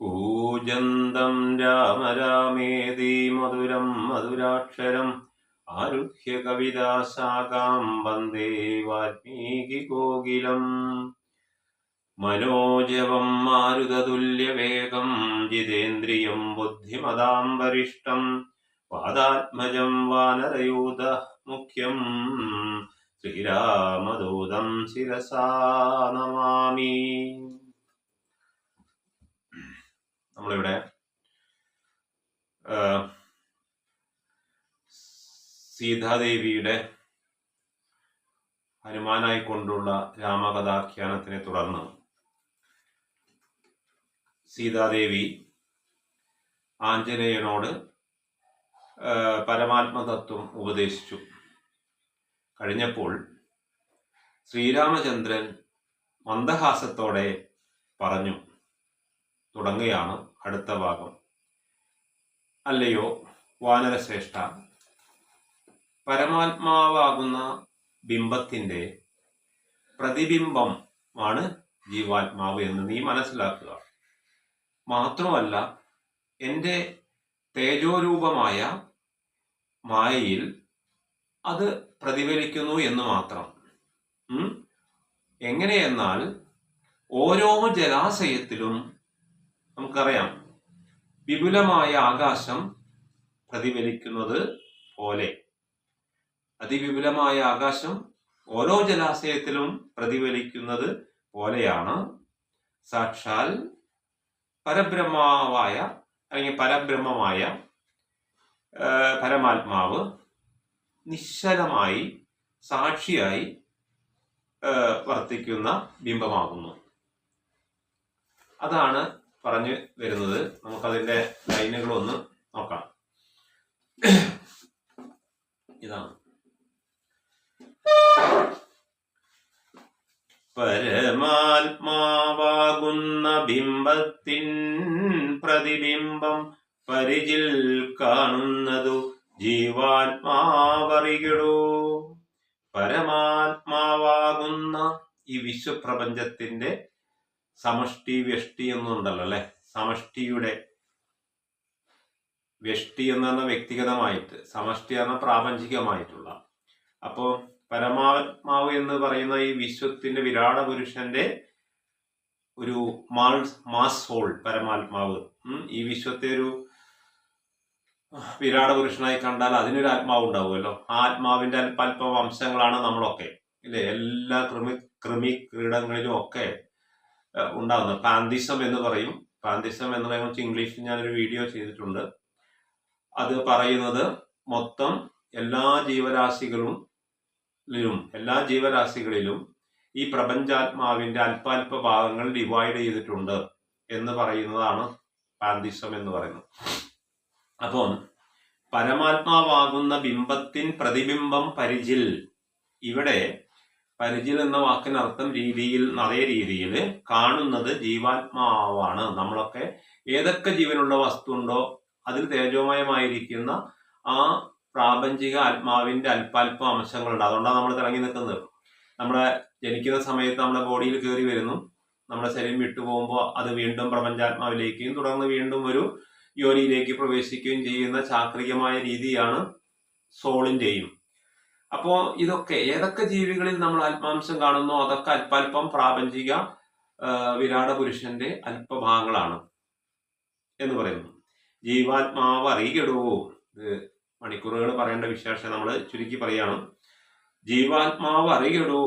കൂജന്തം രാമ രാമേതി മധുരം മധുരാക്ഷരം ആരുഹ്യ കവിതാശാഖാം വന്ദേ വാൽമീകി കോകിലം. മനോജവം മാരുതതുല്യവേഗം ജിതേന്ദ്രിയം ബുദ്ധിമതാം വരിഷ്ടം വാദാത്മജം വാനരയൂഥ മുഖ്യം ശ്രീരാമദൂതം ശിരസാ നമാമി. നമ്മളിവിടെ സീതാദേവിയുടെ ഹനുമാനായിക്കൊണ്ടുള്ള രാമകഥാഖ്യാനത്തിനെ തുടർന്ന് സീതാദേവി ആഞ്ജനേയനോട് പരമാത്മതത്വം ഉപദേശിച്ചു കഴിഞ്ഞപ്പോൾ ശ്രീരാമചന്ദ്രൻ മന്ദഹാസത്തോടെ പറഞ്ഞു തുടങ്ങുകയാണ് അടുത്ത ഭാഗം. അല്ലയോ വാനരശ്രേഷ്ഠ, പരമാത്മാവാകുന്ന ബിംബത്തിൻ്റെ പ്രതിബിംബമാണ് ജീവാത്മാവ് എന്ന് നീ മനസ്സിലാക്കുക. മാത്രമല്ല, എൻ്റെ തേജോരൂപമായ മായയിൽ അത് പ്രതിഫലിക്കുന്നു എന്ന് മാത്രം. എങ്ങനെയെന്നാൽ ഓരോ ജലാശയത്തിലും നമുക്കറിയാം വിപുലമായ ആകാശം പ്രതിഫലിക്കുന്നത് പോലെ അതിവിപുലമായ ആകാശം ഓരോ ജലാശയത്തിലും പ്രതിഫലിക്കുന്നത് പോലെയാണ് സാക്ഷാൽ പരബ്രഹ്മാവായ അല്ലെങ്കിൽ പരബ്രഹ്മമായ പരമാത്മാവ് നിശ്ചലമായി സാക്ഷിയായി വർത്തിക്കുന്ന ബിംബമാകുന്നു. അതാണ് പറഞ്ഞു വരുന്നത്. നമുക്കതിൻ്റെ ലൈനുകളൊന്ന് നോക്കാം. ഇതാണ് പരമാത്മാവാകുന്ന ബിംബത്തിൻ പ്രതിബിംബം പരിചിൽ കാണുന്നതു ജീവാത്മാവറികടോ. പരമാത്മാവാകുന്ന ഈ വിശ്വപ്രപഞ്ചത്തിന്റെ സമഷ്ടി വ്യഷ്ടി എന്നുണ്ടല്ലോ അല്ലെ. സമഷ്ടിയുടെ വ്യഷ്ടി എന്ന് പറഞ്ഞാൽ വ്യക്തിഗതമായിട്ട്, സമഷ്ടി എന്ന പ്രാപഞ്ചികമായിട്ടുള്ള. അപ്പോൾ പരമാത്മാവ് എന്ന് പറയുന്ന ഈ വിശ്വത്തിന്റെ വിരാട പുരുഷന്റെ ഒരു മാസ് സോൾ പരമാത്മാവ്. ഈ വിശ്വത്തെ ഒരു വിരാട പുരുഷനായി കണ്ടാൽ അതിനൊരു ആത്മാവ് ഉണ്ടാവുമല്ലോ. ആ ആത്മാവിന്റെ അല്പ വംശങ്ങളാണ് നമ്മളൊക്കെ ഇല്ലേ. എല്ലാ കൃമി കീടങ്ങളിലും ഒക്കെ ഉണ്ടാകുന്നത് പാന്തിസം എന്ന് പറയും. പാന്തിസം എന്ന് പറയുമ്പോൾ ഇംഗ്ലീഷിൽ ഞാനൊരു വീഡിയോ ചെയ്തിട്ടുണ്ട്. അത് പറയുന്നത് മൊത്തം എല്ലാ ജീവരാശികളിലും ഈ പ്രപഞ്ചാത്മാവിന്റെ അല്പാൽപ ഭാഗങ്ങൾ ഡിവൈഡ് ചെയ്തിട്ടുണ്ട് എന്ന് പറയുന്നതാണ് പാന്തിസം എന്ന് പറയുന്നത്. അപ്പം പരമാത്മാവാകുന്ന ബിംബത്തിൻ പ്രതിബിംബം പരിചിൽ. ഇവിടെ പരിചിൽ എന്ന വാക്കിനർത്ഥം അതേ രീതിയിൽ കാണുന്നത് ജീവാത്മാവാണ്. നമ്മളൊക്കെ ഏതൊക്കെ ജീവനുള്ള വസ്തു ഉണ്ടോ അതിൽ തേജോമയമായിരിക്കുന്ന ആ പ്രാപഞ്ചിക ആത്മാവിന്റെ അല്പാൽപ അംശങ്ങളുണ്ട്. അതുകൊണ്ടാണ് നമ്മൾ തിളങ്ങി നിൽക്കുന്നത്. നമ്മളെ ജനിക്കുന്ന സമയത്ത് നമ്മുടെ ബോഡിയിൽ കയറി വരുന്നു, നമ്മുടെ ശരീരം വിട്ടുപോകുമ്പോൾ അത് വീണ്ടും പ്രപഞ്ചാത്മാവിലേക്കും തുടർന്ന് വീണ്ടും ഒരു യോനിയിലേക്ക് പ്രവേശിക്കുകയും ചെയ്യുന്ന ചാക്രികമായ രീതിയാണ് സോളിന്റെയും. അപ്പോൾ ഇതൊക്കെ ഏതൊക്കെ ജീവികളിൽ നമ്മൾ ആത്മാംശം കാണുന്നോ അതൊക്കെ അല്പാൽപം പ്രാപഞ്ചിക വിരാട പുരുഷന്റെ അല്പഭാഗങ്ങളാണ് എന്ന് പറയുന്നു. ജീവാത്മാവ് അറിയടോ. ഇത് മണിക്കൂറുകൾ പറയേണ്ട വിശേഷം നമ്മൾ ചുരുക്കി പറയാണ്. ജീവാത്മാവ് അറിയടോ,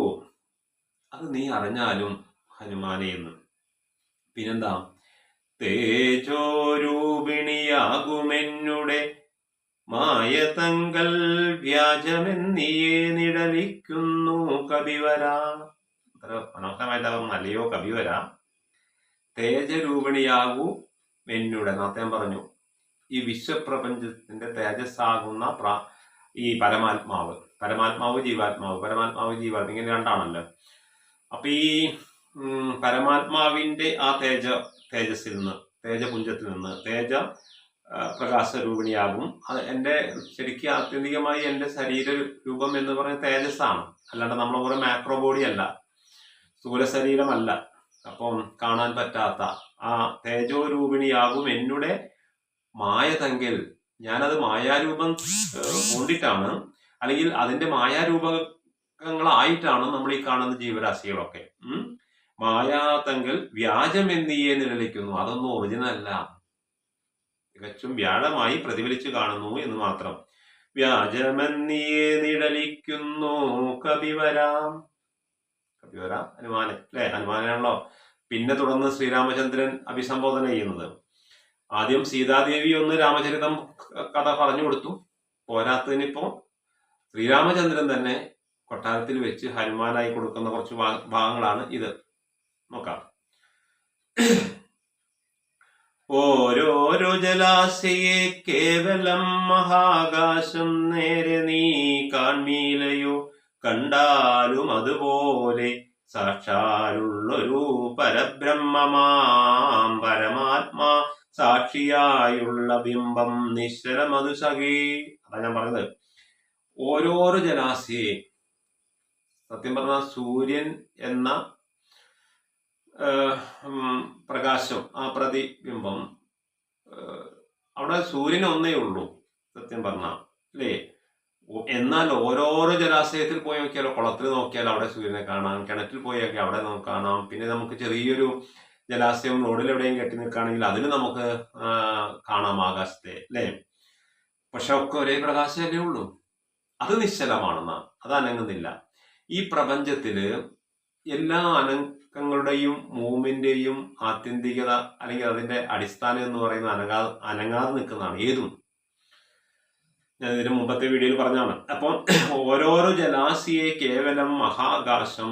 അത് നീ അറിഞ്ഞാലും ഹനുമാനെ എന്ന്. പിന്നെന്താ? തേജോരൂപിണിയാകുമെന്നുടെ മായ തങ്കൽ വ്യാജമെന്നിയേ നിഴലിക്കുന്നു കവിവര. അത്ര മനോഹരമായിട്ട് നല്ലയോ കവിവര. തേജരൂപിണിയാകൂ മെന്നുടെ നേരത്തെ ഞാൻ പറഞ്ഞു. ഈ വിശ്വപ്രപഞ്ചത്തിന്റെ തേജസ്സാകുന്ന ഈ പരമാത്മാവ് ജീവാത്മാവ് ഇങ്ങനെ രണ്ടാണല്ലോ. അപ്പൊ ഈ പരമാത്മാവിന്റെ ആ തേജസ്സിൽ നിന്ന്, തേജപുഞ്ചത്തിൽ നിന്ന് തേജ പ്രകാശരൂപിണിയാകും. അത് എൻ്റെ ശരിക്കും ആത്യന്തികമായി എൻ്റെ ശരീര രൂപം എന്ന് പറയുന്ന തേജസ്സാണ്. അല്ലാണ്ട് നമ്മളെ പോലെ മാക്രോ ബോഡി അല്ല, സ്ഥൂല ശരീരമല്ല. അപ്പം കാണാൻ പറ്റാത്ത ആ തേജോരൂപിണിയാകും എന്നുടെ മായതെങ്കിൽ ഞാനത് മായാരൂപം കൊണ്ടിട്ടാണ്, അല്ലെങ്കിൽ അതിന്റെ മായാരൂപങ്ങളായിട്ടാണ് നമ്മൾ ഈ കാണുന്ന ജീവരാശികളൊക്കെ. മായാതെങ്കിൽ വ്യാജമെന്നിയെ നിലനിൽക്കുന്നു. അതൊന്നും ഒറിജിനൽ അല്ല, തികച്ചും വ്യാഴമായി പ്രതിഫലിച്ചു കാണുന്നു എന്ന് മാത്രം. വ്യാജമെന്നിയെ നിഴലിക്കുന്നു കവിവരാം. കവിവര ഹനുമാനെ അല്ലെ, ഹനുമാനാണല്ലോ പിന്നെ തുടർന്ന് ശ്രീരാമചന്ദ്രൻ അഭിസംബോധന ചെയ്യുന്നത്. ആദ്യം സീതാദേവി ഒന്ന് രാമചരിതം കഥ പറഞ്ഞു കൊടുത്തു. പോരാത്തതിനിപ്പോ ശ്രീരാമചന്ദ്രൻ തന്നെ കൊട്ടാരത്തിൽ വെച്ച് ഹനുമാനായി കൊടുക്കുന്ന കുറച്ച് ഭാഗങ്ങളാണ് ഇത്. നോക്കാം. ഓരോരോ ജലാശയെ കേവലം മഹാകാശം നേരെ നീ കാൺമീലയോ, കണ്ടാലും അതുപോലെ സാക്ഷാലുള്ളൊരു പരബ്രഹ്മമാം പരമാത്മാ സാക്ഷിയായുള്ള ബിംബം നിശ്ചലമതു സഖേ. അതാ ഞാൻ പറഞ്ഞത്. ഓരോരോ ജലാശയെ, സത്യം പറഞ്ഞ സൂര്യൻ എന്ന പ്രകാശം, ആ പ്രതിബിംബം, അവിടെ സൂര്യൻ ഒന്നേ ഉള്ളൂ സത്യം പറഞ്ഞ അല്ലേ. എന്നാൽ ഓരോരോ ജലാശയത്തിൽ പോയി നോക്കിയാലോ, കുളത്തിൽ നോക്കിയാൽ അവിടെ സൂര്യനെ കാണാം, കിണറ്റിൽ പോയി നോക്കിയാൽ അവിടെ നമുക്ക് കാണാം. പിന്നെ നമുക്ക് ചെറിയൊരു ജലാശയം റോഡിൽ എവിടെയും കെട്ടി നിൽക്കുകയാണെങ്കിൽ അതിന് നമുക്ക് കാണാം ആകാശത്തെ അല്ലേ. പക്ഷെ ഒക്കെ ഒരേ പ്രകാശമല്ലേ ഉള്ളൂ. അത് നിശ്ചലമാണെന്ന, അത് അനങ്ങുന്നില്ല. ഈ പ്രപഞ്ചത്തില് എല്ലാ അനക്കങ്ങളുടെയും മൂവിന്റെയും ആത്യന്തികത അല്ലെങ്കിൽ അതിന്റെ അടിസ്ഥാനം എന്ന് പറയുന്നത് അനങ്ങാതെ നിൽക്കുന്നതാണ് ഏതും. ഞാൻ ഇതിന് മുമ്പത്തെ വീഡിയോയിൽ പറഞ്ഞാണ്. അപ്പം ഓരോരോ ജലാശയെ കേവലം മഹാകാശം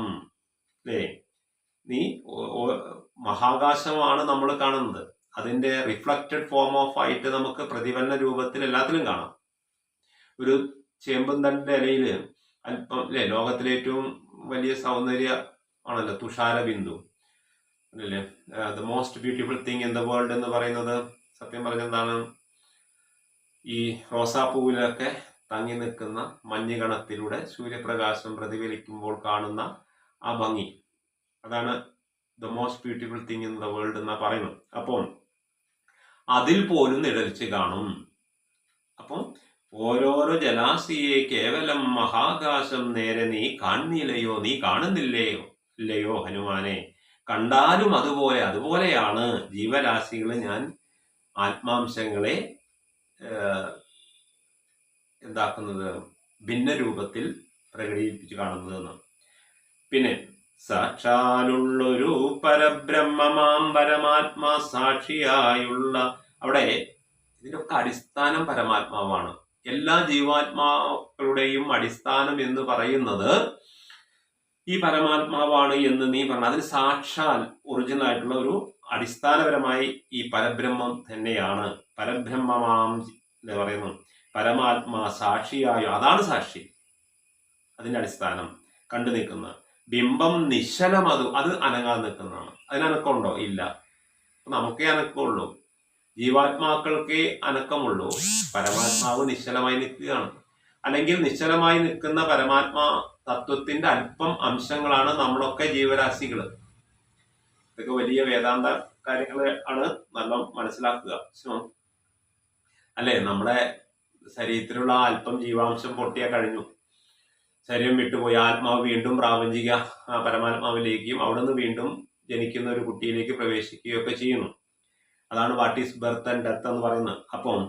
അല്ലേ. നീ മഹാകാശമാണ് നമ്മൾ കാണുന്നത്. അതിന്റെ റിഫ്ലക്റ്റഡ് ഫോം ഓഫ് ആയിട്ട് നമുക്ക് പ്രതിഫലന രൂപത്തിൽ എല്ലാത്തിലും കാണാം. ഒരു ചേമ്പും തണ്ടിന്റെ ഇലയില് അല്പം അല്ലെ, ലോകത്തിലെ ഏറ്റവും വലിയ സൗന്ദര്യ ആണല്ലോ തുഷാര ബിന്ദു അല്ലേ. The most beautiful thing in the world എന്ന് പറയുന്നത് സത്യം പറഞ്ഞെന്താണ്, ഈ റോസാപ്പൂവിലൊക്കെ തങ്ങി നിൽക്കുന്ന മഞ്ഞുകണത്തിലൂടെ സൂര്യപ്രകാശം പ്രതിഫലിക്കുമ്പോൾ കാണുന്ന ആ ഭംഗി, അതാണ് the most beautiful thing in the world എന്നാ പറയുന്നത്. അപ്പം അതിൽ പോലും നിഴലിച്ച് കാണും. അപ്പം ഓരോരോ ജലാശയെ കേവലം മഹാകാശം നേരെ നീ കാണുന്നില്ലയോ, നീ കാണുന്നില്ലയോ ഇല്ലയോ ഹനുമാനെ, കണ്ടാലും അതുപോലെയാണ് ജീവരാശികളെ ഞാൻ ആത്മാംശങ്ങളെ എന്താക്കുന്നത്, ഭിന്ന രൂപത്തിൽ പ്രകടിപ്പിച്ചു കാണുന്നതെന്ന്. പിന്നെ സാക്ഷാലുള്ളൊരു പരബ്രഹ്മമാം പരമാത്മാ സാക്ഷിയായുള്ള, അവിടെ ഇതിനൊക്കെ അടിസ്ഥാനം പരമാത്മാവാണ്. എല്ലാ ജീവാത്മാക്കളുടെയും അടിസ്ഥാനം എന്ന് പറയുന്നത് ഈ പരമാത്മാവാണ് എന്ന് നീ പറഞ്ഞു. അതിന് സാക്ഷാൽ ഒറിജിനൽ ആയിട്ടുള്ള ഒരു അടിസ്ഥാനപരമായി ഈ പരബ്രഹ്മം തന്നെയാണ്. പരബ്രഹ്മമാം എന്ന് പറയുന്നു, പരമാത്മാ സാക്ഷിയായോ, അതാണ് സാക്ഷി, അതിന്റെ അടിസ്ഥാനം കണ്ടു നിൽക്കുന്ന ബിംബം നിശ്ചലം, അത് അനങ്ങാതെ നിൽക്കുന്നതാണ്. അതിനനക്കമുണ്ടോ? ഇല്ല. നമുക്കേ അനക്കമുള്ളൂ, ജീവാത്മാക്കൾക്കേ അനക്കമുള്ളൂ. പരമാത്മാവ് നിശ്ചലമായി നിൽക്കുകയാണ്. അല്ലെങ്കിൽ നിശ്ചലമായി നിൽക്കുന്ന പരമാത്മാ തത്വത്തിന്റെ അല്പം അംശങ്ങളാണ് നമ്മളൊക്കെ ജീവരാശികൾ. ഇതൊക്കെ വലിയ വേദാന്ത കാര്യങ്ങൾ ആണ്, നല്ല മനസ്സിലാക്കുക അല്ലെ. നമ്മുടെ ശരീരത്തിലുള്ള അല്പം ജീവാംശം പൊട്ടിയാൽ കഴിഞ്ഞു, ശരീരം വിട്ടുപോയി ആത്മാവ് വീണ്ടും പ്രാപഞ്ചിക പരമാത്മാവിലേക്കും അവിടുന്ന് വീണ്ടും ജനിക്കുന്ന ഒരു കുട്ടിയിലേക്ക് പ്രവേശിക്കുകയൊക്കെ ചെയ്യുന്നു. അതാണ് what is birth and death എന്ന് പറയുന്നത്. അപ്പം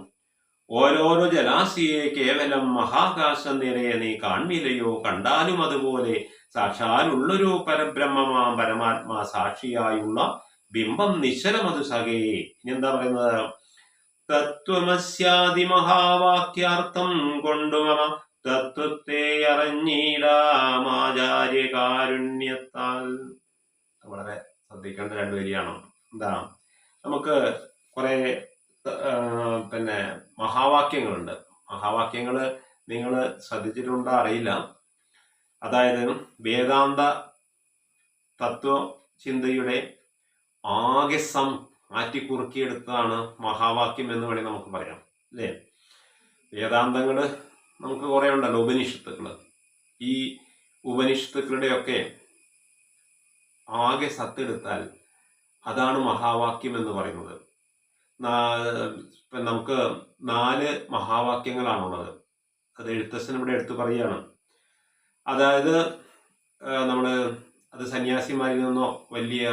ഓരോരോ ജലാശയെ കേവലം മഹാകാശം നിറയെ നീ കാൺമില്ലയോ, കണ്ടാലും അതുപോലെ സാക്ഷാലുള്ളൊരു പരബ്രഹ്മമാം പരമാത്മാ സാക്ഷിയായുള്ള ബിംബം നിശ്ചലമതു സഖേ. ഇനി എന്താ പറയുന്നത്? തത്വമസ്യാദി മഹാവാക്യാർത്ഥം കൊണ്ടു മമ തത്വത്തെ അറിഞ്ഞിടാമാചാര്യ കാരുണ്യത്താൽ. വളരെ ശ്രദ്ധിക്കേണ്ട രണ്ട് വരിയാണ്. എന്താ, നമുക്ക് കുറെ പിന്നെ മഹാവാക്യങ്ങളുണ്ട്. മഹാവാക്യങ്ങൾ നിങ്ങൾ ശ്രദ്ധിച്ചിട്ടുണ്ടോ അറിയില്ല. അതായത് വേദാന്ത തത്വചിന്തയുടെ ആകെ മാറ്റിക്കുറുക്കിയെടുത്തതാണ് മഹാവാക്യം എന്ന് വേണമെങ്കിൽ നമുക്ക് പറയാം അല്ലേ. വേദാന്തങ്ങൾ നമുക്ക് കുറെ ഉണ്ടല്ലോ, ഉപനിഷത്തുക്കൾ. ഈ ഉപനിഷത്തുക്കളുടെയൊക്കെ ആകെ സത്തെടുത്താൽ അതാണ് മഹാവാക്യം എന്ന് പറയുന്നത്. നമുക്ക് 4 മഹാവാക്യങ്ങളാണുള്ളത്. അത് എഴുത്തച്ഛൻ ഇവിടെ എടുത്തു പറയുകയാണ്. അതായത് നമ്മള് അത് സന്യാസിമാരിൽ നിന്നോ വലിയ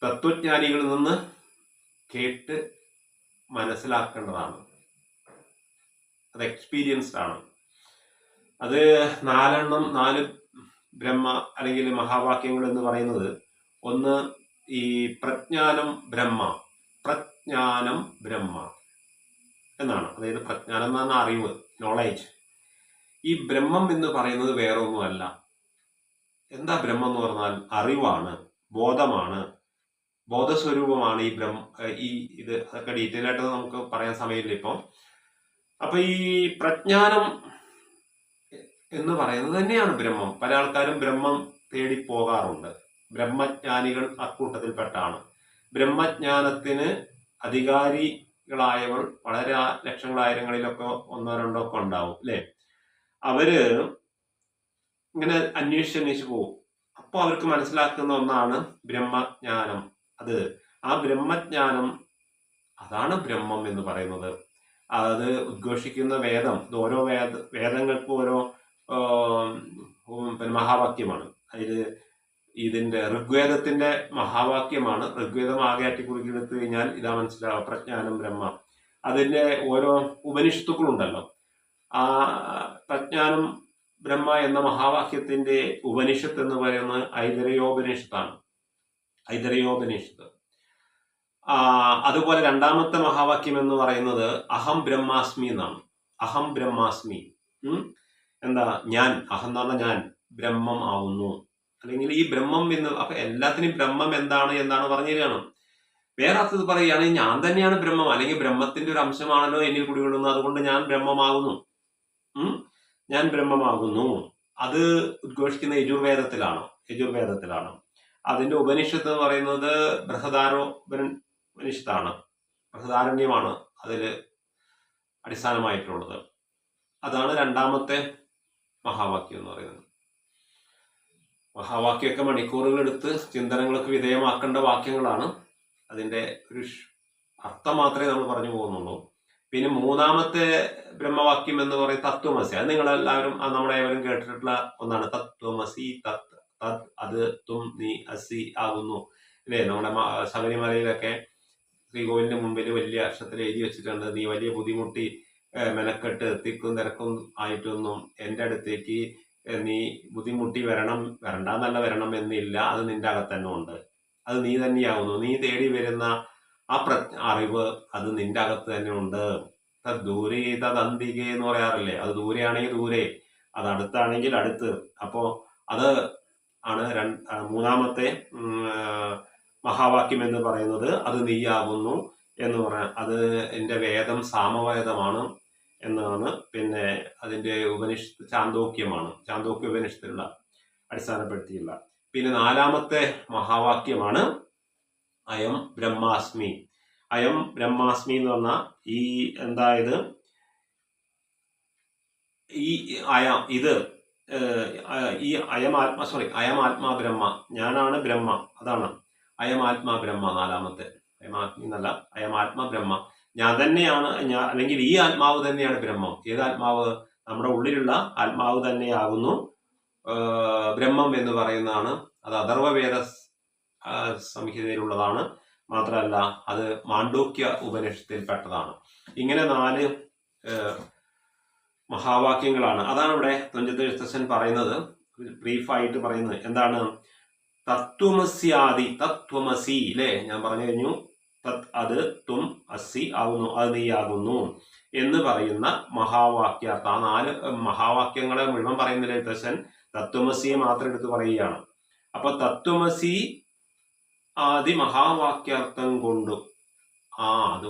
തത്വജ്ഞാനികളിൽ നിന്ന് കേട്ട് മനസ്സിലാക്കേണ്ടതാണ്. അത് എക്സ്പീരിയൻസ്ഡ് ആണ്. അത് 4 ബ്രഹ്മ അല്ലെങ്കിൽ മഹാവാക്യങ്ങൾ എന്ന് പറയുന്നത്, ഒന്ന് ഈ പ്രജ്ഞാനം ബ്രഹ്മ എന്നാണ്. അതായത് പ്രജ്ഞാനം എന്ന് പറഞ്ഞാൽ അറിവ്, നോളേജ്. ഈ ബ്രഹ്മം എന്ന് പറയുന്നത് വേറെ ഒന്നുമല്ല. എന്താ ബ്രഹ്മം എന്ന് പറഞ്ഞാൽ അറിവാണ്, ബോധമാണ്, ബോധസ്വരൂപമാണ് ഇത് അതൊക്കെ ഡീറ്റെയിൽ ആയിട്ട് നമുക്ക് പറയാൻ സമയമില്ല ഇപ്പം. അപ്പൊ ഈ പ്രജ്ഞാനം എന്ന് പറയുന്നത് തന്നെയാണ് ബ്രഹ്മം. പല ആൾക്കാരും ബ്രഹ്മം തേടി പോകാറുണ്ട്. ബ്രഹ്മജ്ഞാനികൾ അക്കൂട്ടത്തിൽപ്പെട്ടാണ്. ബ്രഹ്മജ്ഞാനത്തിന് അധികാരികളായവർ വളരെ ലക്ഷങ്ങളായിരങ്ങളിലൊക്കെ 1-2 ഒക്കെ ഉണ്ടാവും അല്ലെ. അവര് ഇങ്ങനെ അന്വേഷിച്ച് പോകും. അപ്പോൾ അവർക്ക് മനസ്സിലാക്കുന്ന ഒന്നാണ് ബ്രഹ്മജ്ഞാനം. ആ ബ്രഹ്മജ്ഞാനം, അതാണ് ബ്രഹ്മം എന്ന് പറയുന്നത്. അത് ഉദ്ഘോഷിക്കുന്ന വേദം, ഇത് ഓരോ വേദങ്ങൾക്കും ഓരോ മഹാവാക്യമാണ്. ഇതിന്റെ ഋഗ്വേദത്തിന്റെ മഹാവാക്യമാണ്. ഋഗ്വേദം ആകെ അറ്റിക്കുറിക്കെടുത്തു കഴിഞ്ഞാൽ ഇതാ മനസ്സിലാവുക, പ്രജ്ഞാനം ബ്രഹ്മ. അതിന്റെ ഓരോ ഉപനിഷത്തുക്കളുണ്ടല്ലോ. ആ പ്രജ്ഞാനം ബ്രഹ്മ എന്ന മഹാവാക്യത്തിന്റെ ഉപനിഷത്ത് എന്ന് പറയുന്നത് ഐതരയോപനിഷത്താണ്. അതുപോലെ രണ്ടാമത്തെ മഹാവാക്യം എന്ന് പറയുന്നത് അഹം ബ്രഹ്മാസ്മി എന്നാണ്. അഹം ബ്രഹ്മാസ്മി. എന്താ? ഞാൻ, അഹം എന്ന് പറഞ്ഞാൽ ഞാൻ ബ്രഹ്മം ആവുന്നു. അല്ലെങ്കിൽ ഈ ബ്രഹ്മം എന്ന്, അപ്പൊ എല്ലാത്തിനും ബ്രഹ്മം എന്നാണ് പറഞ്ഞു തരികയാണ്. വേറെ അർത്ഥത്തിൽ പറയുകയാണെങ്കിൽ ഞാൻ തന്നെയാണ് ബ്രഹ്മം, അല്ലെങ്കിൽ ബ്രഹ്മത്തിന്റെ ഒരു അംശമാണല്ലോ എന്നിൽ കുടികൊള്ളുന്നു, അതുകൊണ്ട് ഞാൻ ബ്രഹ്മമാകുന്നു. ഞാൻ ബ്രഹ്മമാകുന്നു. അത് ഉദ്ഘോഷിക്കുന്ന യജുർവേദത്തിലാണ്. അതിന്റെ ഉപനിഷത്ത് എന്ന് പറയുന്നത് ഉപനിഷത്താണ്. ബൃഹദാരണ്യമാണ് അതില് അടിസ്ഥാനമായിട്ടുള്ളത്. അതാണ് രണ്ടാമത്തെ മഹാവാക്യം എന്ന് പറയുന്നത്. മഹാവാക്യമൊക്കെ മണിക്കൂറുകൾ എടുത്ത് ചിന്തനങ്ങൾക്ക് വിധേയമാക്കേണ്ട വാക്യങ്ങളാണ്. അതിന്റെ ഒരു അർത്ഥം മാത്രമേ നമ്മൾ പറഞ്ഞു പോകുന്നുള്ളൂ. പിന്നെ മൂന്നാമത്തെ ബ്രഹ്മവാക്യം എന്ന് പറയും തത്വമസി. അത് നിങ്ങളെല്ലാവരും, നമ്മളേവരും കേട്ടിട്ടുള്ള ഒന്നാണ്. തത്വമസി, അത് തും നീ അസി ആകുന്നു അല്ലേ. നമ്മുടെ ശബരിമലയിലൊക്കെ ശ്രീകോവിലിന്റെ മുമ്പിൽ വലിയ അക്ഷരത്തിൽ എഴുതി വെച്ചിട്ടുണ്ട്, നീ വലിയ ബുദ്ധിമുട്ടി മെനക്കെട്ട് തിക്കും തിരക്കും ആയിട്ടൊന്നും എൻ്റെ അടുത്തേക്ക് നീ ബുദ്ധിമുട്ടി വരണ്ടെന്നല്ല, വരണം എന്നില്ല. അത് നിന്റെ അകത്ത് തന്നെ ഉണ്ട്. അത് നീ തന്നെയാവുന്നു. നീ തേടി വരുന്ന ആ അറിവ് അത് നിന്റെ അകത്ത് തന്നെ ഉണ്ട്. ദൂരെ തന്തികെ എന്ന് പറയാറില്ലേ. അത് ദൂരെയാണെങ്കിൽ ദൂരെ, അത് അടുത്താണെങ്കിൽ അടുത്ത്. അപ്പോ അത് ആണ് മൂന്നാമത്തെ മഹാവാക്യം എന്ന് പറയുന്നത്. അത് നീയാകുന്നു എന്ന് പറയാം. അത് എൻ്റെ വേദം സാമവേദമാണ് എന്നാണ്. പിന്നെ അതിന്റെ ഉപനിഷത്ത് ചാന്തോക്യ ഉപനിഷത്തിലുള്ള അടിസ്ഥാനപ്പെടുത്തിയുള്ള. പിന്നെ നാലാമത്തെ മഹാവാക്യമാണ് അയം ബ്രഹ്മാസ്മി. അയം ബ്രഹ്മാസ്മി എന്ന് പറഞ്ഞാൽ ഈ എന്തായത് അയം ആത്മാ ബ്രഹ്മ, ഞാനാണ് ബ്രഹ്മ. അതാണ് അയം ആത്മാ ബ്രഹ്മ. നാലാമത്തെ അയമാത്മി എന്നല്ല, അയം ആത്മാ ബ്രഹ്മ. ഞാൻ തന്നെയാണ്, അല്ലെങ്കിൽ ഈ ആത്മാവ് തന്നെയാണ് ബ്രഹ്മം. ഏത് ആത്മാവ്? നമ്മുടെ ഉള്ളിലുള്ള ആത്മാവ് തന്നെയാകുന്നു ബ്രഹ്മം എന്ന് പറയുന്നതാണ്. അത് അഥർവവേദ സംഹിതയിലുള്ളതാണ്. മാത്രമല്ല അത് മാണ്ഡൂക്യ ഉപനിഷത്തിൽപ്പെട്ടതാണ്. ഇങ്ങനെ 4 മഹാവാക്യങ്ങളാണ്. അതാണ് ഇവിടെ തുഞ്ചത്ത് എഴുത്തച്ഛൻ പറയുന്നത്, ബ്രീഫായിട്ട് പറയുന്നത്. എന്താണ്? തത്വമസി അല്ലേ. ഞാൻ പറഞ്ഞു കഴിഞ്ഞു, അത് തും അസി ആകുന്നു, അത് നീയാകുന്നു എന്ന് പറയുന്ന മഹാവാക്യാർത്ഥം. ആ 4 മഹാവാക്യങ്ങളെ മുഴുവൻ പറയുന്നില്ല എഴുത്തച്ഛൻ, തത്വമസിയെ മാത്രം എടുത്ത് പറയുകയാണ്. അപ്പൊ തത്വമസി ആദി മഹാവാക്യാർത്ഥം കൊണ്ട് അത്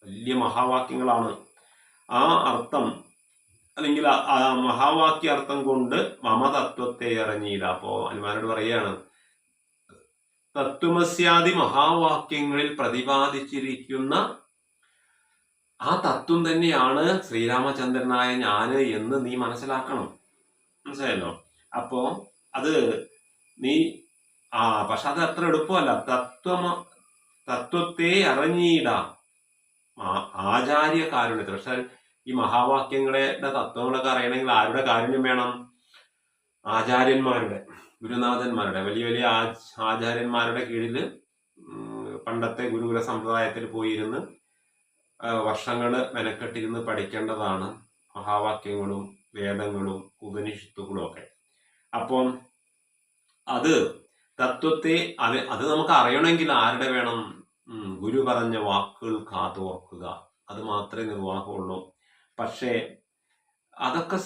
വലിയ മഹാവാക്യങ്ങളാണ്. ആ അർത്ഥം അല്ലെങ്കിൽ ആ മഹാവാക്യാർത്ഥം കൊണ്ട് മമ തത്വത്തെ ഇറങ്ങിയില്ല. അപ്പോ ഹനുമാനോട് പറയുകയാണ്, തത്വമസ്യാദി മഹാവാക്യങ്ങളിൽ പ്രതിപാദിച്ചിരിക്കുന്ന ആ തത്വം തന്നെയാണ് ശ്രീരാമചന്ദ്രനായ ഞാന് എന്ന് നീ മനസ്സിലാക്കണം. മനസ്സിലായല്ലോ? അപ്പോ അത് നീ പക്ഷെ അത് അത്ര എളുപ്പമല്ല. തത്വത്തെ അറിഞ്ഞിടാം ആചാര്യ കാരുണ്യത്തിൽ. പക്ഷെ ഈ മഹാവാക്യങ്ങളുടെ തത്വങ്ങളൊക്കെ അറിയണമെങ്കിൽ ആരുടെ കാരുണ്യം വേണം? ആചാര്യന്മാരുടെ, ഗുരുനാഥന്മാരുടെ, വലിയ വലിയ ആചാര്യന്മാരുടെ കീഴിൽ പണ്ടത്തെ ഗുരുകുല സമ്പ്രദായത്തിൽ പോയിരുന്ന് വർഷങ്ങൾ മെനക്കെട്ടിരുന്ന് പഠിക്കേണ്ടതാണ് മഹാവാക്യങ്ങളും വേദങ്ങളും ഉപനിഷത്തുകളും ഒക്കെ. അപ്പം അത് തത്വത്തെ അത് നമുക്ക് അറിയണമെങ്കിൽ ആരുടെ വേണം? ഗുരു പറഞ്ഞ വാക്കുകൾ കാതോർക്കുക. അത് മാത്രമേ നിർവാഹമുള്ളൂ. പക്ഷേ അതൊക്കെ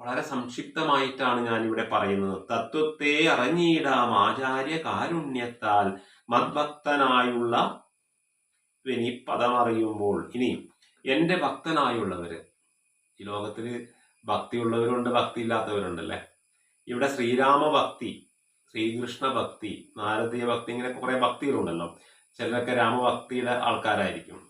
വളരെ സംക്ഷിപ്തമായിട്ടാണ് ഞാൻ ഇവിടെ പറയുന്നത്. തത്വത്തെ അറിഞ്ഞിടാം ആചാര്യ കാരുണ്യത്താൽ മദ്ഭക്തനായുള്ള ഇനി പദം അറിയുമ്പോൾ. ഇനി എന്റെ ഭക്തനായുള്ളവര്, ഈ ലോകത്തില് ഭക്തിയുള്ളവരുണ്ട്, ഭക്തി ഇല്ലാത്തവരുണ്ടല്ലേ. ഇവിടെ ശ്രീരാമ ഭക്തി, ശ്രീകൃഷ്ണ ഭക്തി, നാരദീയ ഭക്തി, ഇങ്ങനെ കുറെ ഭക്തികളുണ്ടല്ലോ. ചിലരൊക്കെ രാമഭക്തിയുടെ ആൾക്കാരായിരിക്കും,